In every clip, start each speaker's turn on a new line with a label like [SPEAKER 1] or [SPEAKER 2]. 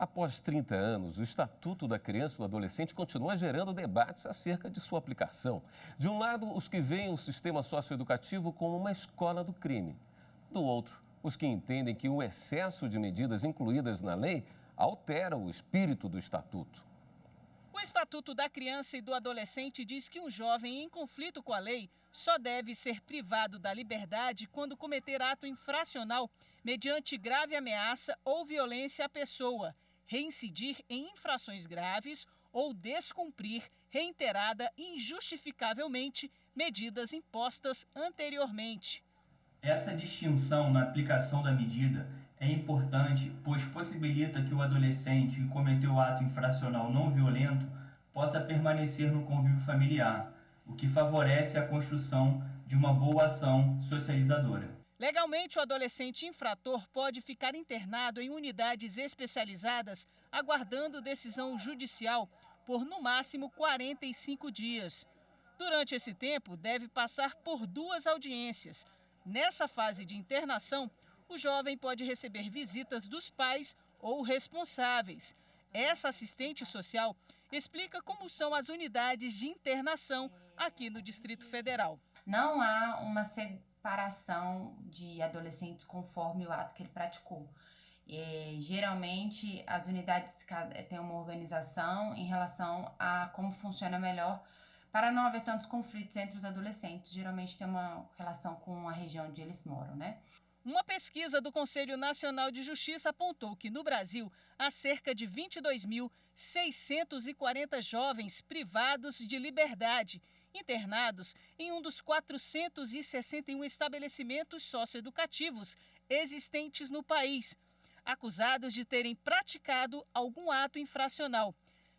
[SPEAKER 1] Após 30 anos, o Estatuto da Criança e do Adolescente continua gerando debates acerca de sua aplicação. De um lado, os que veem o sistema socioeducativo como uma escola do crime. Do outro, os que entendem que o excesso de medidas incluídas na lei altera o espírito do Estatuto.
[SPEAKER 2] O Estatuto da Criança e do Adolescente diz que um jovem em conflito com a lei só deve ser privado da liberdade quando cometer ato infracional mediante grave ameaça ou violência à pessoa, reincidir em infrações graves ou descumprir reiterada e injustificavelmente medidas impostas anteriormente.
[SPEAKER 3] Essa distinção na aplicação da medida é importante, pois possibilita que o adolescente que cometeu o ato infracional não violento possa permanecer no convívio familiar, o que favorece a construção de uma boa ação socializadora.
[SPEAKER 2] Legalmente, o adolescente infrator pode ficar internado em unidades especializadas, aguardando decisão judicial por, no máximo, 45 dias. Durante esse tempo, deve passar por 2 audiências. Nessa fase de internação, o jovem pode receber visitas dos pais ou responsáveis. Essa assistente social explica como são as unidades de internação aqui no Distrito Federal.
[SPEAKER 4] Não há uma separação de adolescentes conforme o ato que ele praticou. Geralmente, as unidades têm uma organização em relação a como funciona melhor para não haver tantos conflitos entre os adolescentes. Geralmente tem uma relação com a região onde eles moram, né?
[SPEAKER 2] Uma pesquisa do Conselho Nacional de Justiça apontou que no Brasil há cerca de 22.640 jovens privados de liberdade, internados em um dos 461 estabelecimentos socioeducativos existentes no país, acusados de terem praticado algum ato infracional.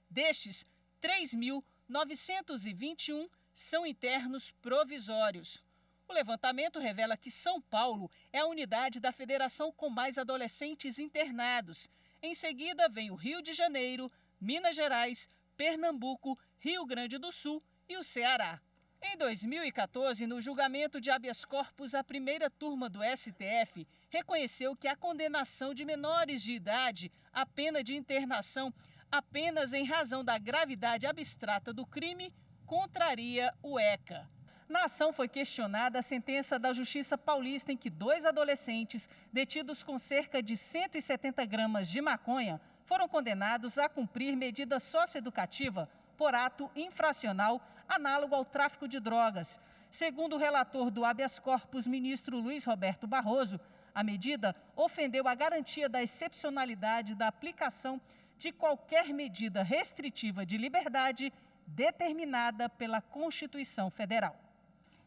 [SPEAKER 2] Destes, 3.921 são internos provisórios. O levantamento revela que São Paulo é a unidade da federação com mais adolescentes internados. Em seguida, vem o Rio de Janeiro, Minas Gerais, Pernambuco, Rio Grande do Sul e o Ceará. Em 2014, no julgamento de habeas corpus, a primeira turma do STF reconheceu que a condenação de menores de idade à pena de internação apenas em razão da gravidade abstrata do crime contraria o ECA. Na ação foi questionada a sentença da Justiça Paulista em que 2 adolescentes detidos com cerca de 170 gramas de maconha foram condenados a cumprir medida socioeducativa por ato infracional análogo ao tráfico de drogas. Segundo o relator do habeas corpus, ministro Luiz Roberto Barroso, a medida ofendeu a garantia da excepcionalidade da aplicação de qualquer medida restritiva de liberdade determinada pela Constituição Federal.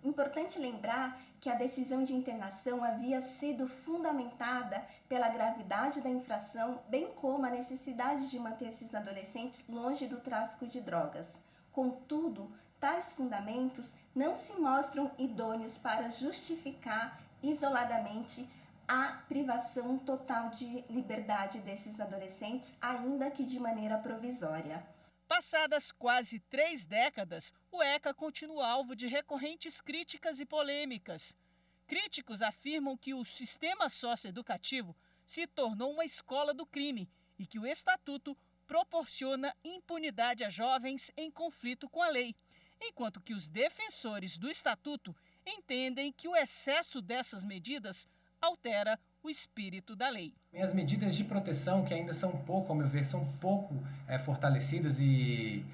[SPEAKER 5] Importante lembrar que a decisão de internação havia sido fundamentada pela gravidade da infração, bem como a necessidade de manter esses adolescentes longe do tráfico de drogas. Contudo, tais fundamentos não se mostram idôneos para justificar isoladamente a privação total de liberdade desses adolescentes, ainda que de maneira provisória.
[SPEAKER 2] Passadas quase 3 décadas, o ECA continua alvo de recorrentes críticas e polêmicas. Críticos afirmam que o sistema socioeducativo se tornou uma escola do crime e que o Estatuto proporciona impunidade a jovens em conflito com a lei, enquanto que os defensores do Estatuto entendem que o excesso dessas medidas altera o espírito da lei.
[SPEAKER 6] As medidas de proteção, que ainda são pouco, ao meu ver, são pouco fortalecidas e,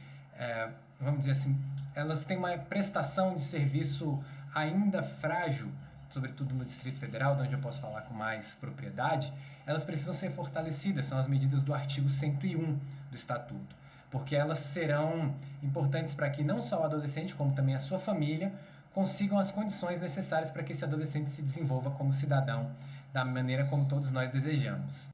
[SPEAKER 6] vamos dizer assim, elas têm uma prestação de serviço ainda frágil, sobretudo no Distrito Federal, onde eu posso falar com mais propriedade. Elas precisam ser fortalecidas, são as medidas do artigo 101 do Estatuto, porque elas serão importantes para que não só o adolescente, como também a sua família, consigam as condições necessárias para que esse adolescente se desenvolva como cidadão da maneira como todos nós desejamos.